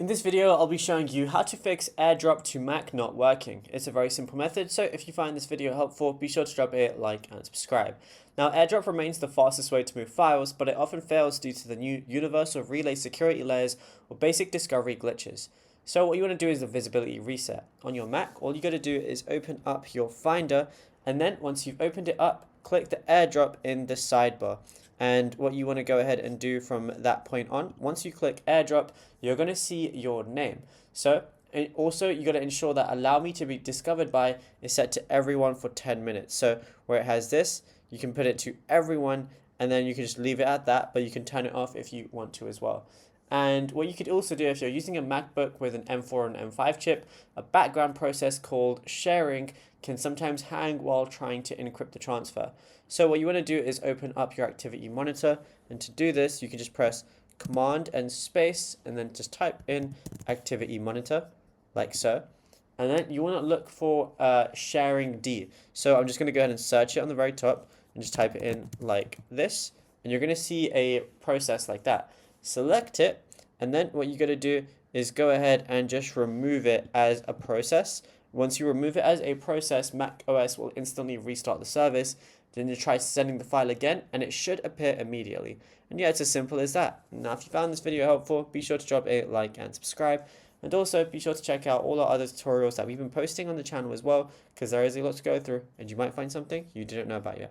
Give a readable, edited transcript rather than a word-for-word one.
In this video, I'll be showing you how to fix AirDrop to Mac not working. It's a very simple method, so if you find this video helpful, be sure to drop a like and subscribe. Now, AirDrop remains the fastest way to move files, but it often fails due to the new universal relay security layers or basic discovery glitches. So what you want to do is a visibility reset. On your Mac, all you got to do is open up your Finder, and then once you've opened it up, click the AirDrop in the sidebar. And what you want to go ahead and do from that point on, once you click AirDrop, you're going to see your name. So also you got to ensure that allow me to be discovered by is set to everyone for 10 minutes. So where it has this, you can put it to everyone, and then you can just leave it at that, but you can turn it off if you want to as well. And what you could also do if you're using a MacBook with an M4 and M5 chip, a background process called sharing can sometimes hang while trying to encrypt the transfer. So what you want to do is open up your activity monitor, and to do this you can just press Command and space and then just type in activity monitor like so, and then you want to look for sharing D. So I'm just going to go ahead and search it on the very top and just type it in like this, and you're going to see a process like that. Select it, and then what you got to do is go ahead and just remove it as a process. Once you remove it as a process, Mac OS will instantly restart the service. Then you try sending the file again, and it should appear immediately. And yeah, it's as simple as that. Now, if you found this video helpful, be sure to drop a like and subscribe. And also be sure to check out all our other tutorials that we've been posting on the channel as well, because there is a lot to go through, and you might find something you didn't know about yet.